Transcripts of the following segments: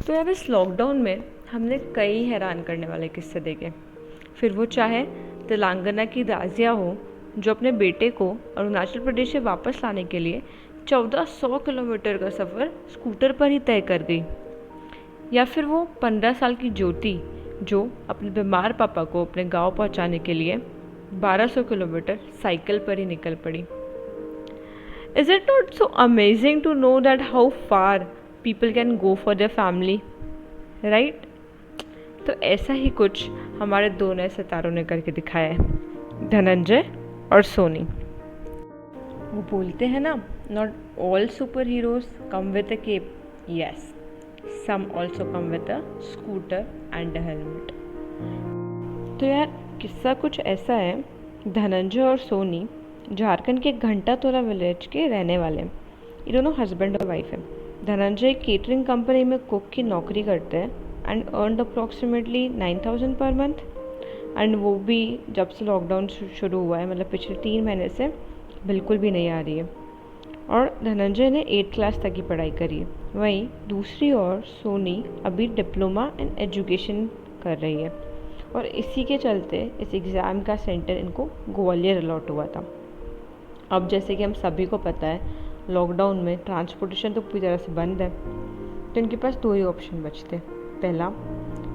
तो यार इस लॉकडाउन में हमने कई हैरान करने वाले किस्से देखे। फिर वो चाहे तेलंगाना की राजिया हो जो अपने बेटे को अरुणाचल प्रदेश से वापस लाने के लिए 1400 किलोमीटर का सफ़र स्कूटर पर ही तय कर गई, या फिर वो 15 साल की ज्योति जो अपने बीमार पापा को अपने गांव पहुंचाने के लिए 1200 किलोमीटर साइकिल पर ही निकल पड़ी। Is it not so amazing to know that how far people can go for their family, right? तो ऐसा ही कुछ हमारे दो नए सितारों ने करके दिखाया है, धनंजय और सोनी। वो बोलते हैं ना, not all super heroes come with a cape, yes some also come with a scooter and a helmet. तो यार किस्सा कुछ ऐसा है, धनंजय और सोनी झारखंड के घंटातोला विलेज के रहने वाले हैं। ये दोनों हस्बैंड और वाइफ हैं। धनंजय केटरिंग कंपनी में कुक की नौकरी करते हैं and earned approximately 9,000 per month. And वो भी जब से लॉकडाउन शुरू हुआ है, मतलब पिछले 3 महीने से बिल्कुल भी नहीं आ रही है। और धनंजय ने 8th क्लास तक की पढ़ाई करी है। वहीं दूसरी ओर सोनी अभी डिप्लोमा इन एजुकेशन कर रही है और इसी के चलते इस एग्ज़ाम का सेंटर इनको ग्वालियर अलॉट हुआ था। अब जैसे कि हम सभी को पता है, लॉकडाउन में ट्रांसपोर्टेशन तो पूरी तरह से बंद है, तो इनके पास 2 ही ऑप्शन बचते हैं। पहला,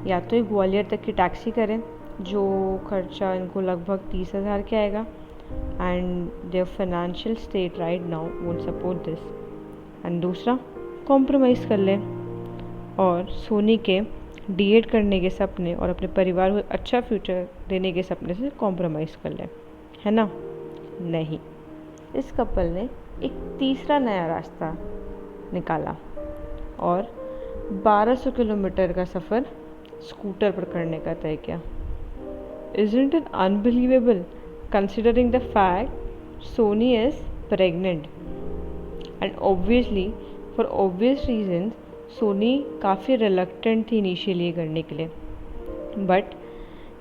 या तो ये ग्वालियर तक की टैक्सी करें जो खर्चा इनको लगभग 30,000 के आएगा, and there financial state right now won't support this. And दूसरा, कॉम्प्रोमाइज़ कर लें और सोनी के डीएड करने के सपने और अपने परिवार को अच्छा फ्यूचर देने के सपने से कॉम्प्रोमाइज़ कर लें, है ना? नहीं, इस कपल ने एक तीसरा नया रास्ता निकाला और 1200 किलोमीटर का सफ़र स्कूटर पर करने का तय किया। Isn't it unbelievable considering the fact Sony is pregnant and obviously for obvious reasons Soni काफ़ी रिलक्टेंट थी इनिशियली करने के लिए, बट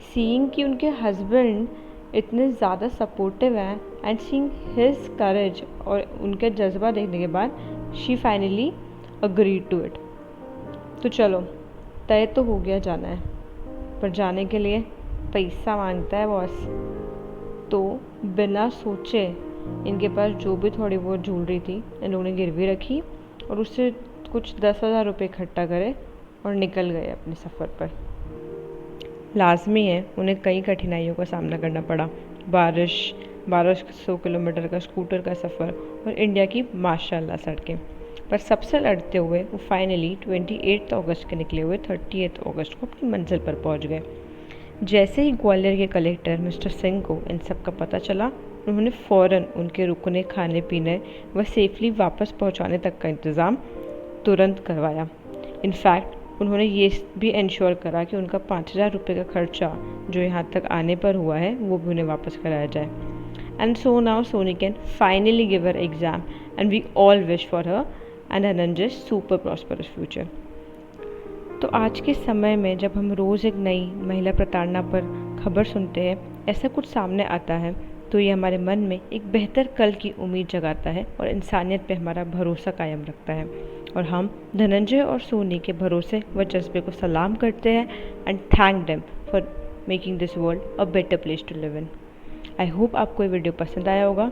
सीइंग कि उनके हस्बैंड इतने ज़्यादा सपोर्टिव हैं एंड सीइंग हिज करेज और उनके जज्बा देखने के बाद she finally agreed to it. तो चलो, तय तो हो गया जाना है, पर जाने के लिए पैसा मांगता है बॉस। तो बिना सोचे इनके पास जो भी थोड़ी बहुत ज्वेलरी थी इन लोगों ने गिरवी रखी और उससे कुछ 10,000 रुपये इकट्ठा करे और निकल गए अपने सफ़र पर। लाजमी है उन्हें कई कठिनाइयों का सामना करना पड़ा, बारिश, 1200 किलोमीटर का स्कूटर का सफ़र और इंडिया की माशाल्लाह सड़कें, पर सबसे लड़ते हुए वो फाइनली 28 अगस्त के निकले हुए 30 अगस्त को अपनी मंजिल पर पहुंच गए। जैसे ही ग्वालियर के कलेक्टर मिस्टर सिंह को इन सब का पता चला, उन्होंने फ़ौरन उनके रुकने, खाने पीने व सेफली वापस पहुंचाने तक का इंतज़ाम तुरंत करवाया। इनफैक्ट उन्होंने ये भी इंश्योर करा कि उनका 5,000 रुपये का खर्चा जो यहाँ तक आने पर हुआ है वो भी उन्हें वापस कराया जाए। And so now Soni can finally give her exam and we all wish for her and Dhananjay super prosperous future. तो आज के समय में जब हम रोज़ एक नई महिला प्रताड़ना पर खबर सुनते हैं, ऐसा कुछ सामने आता है, तो ये हमारे मन में एक बेहतर कल की उम्मीद जगाता है और इंसानियत पे हमारा भरोसा कायम रखता है। और हम धनंजय और सोनी के भरोसे व जज्बे को सलाम करते हैं and thank them for making this world a better place to live in. I hope आपको ये वीडियो पसंद आया होगा।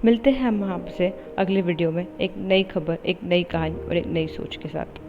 मिलते हैं हम आपसे अगले वीडियो में एक नई खबर, एक नई कहानी और एक नई सोच के साथ।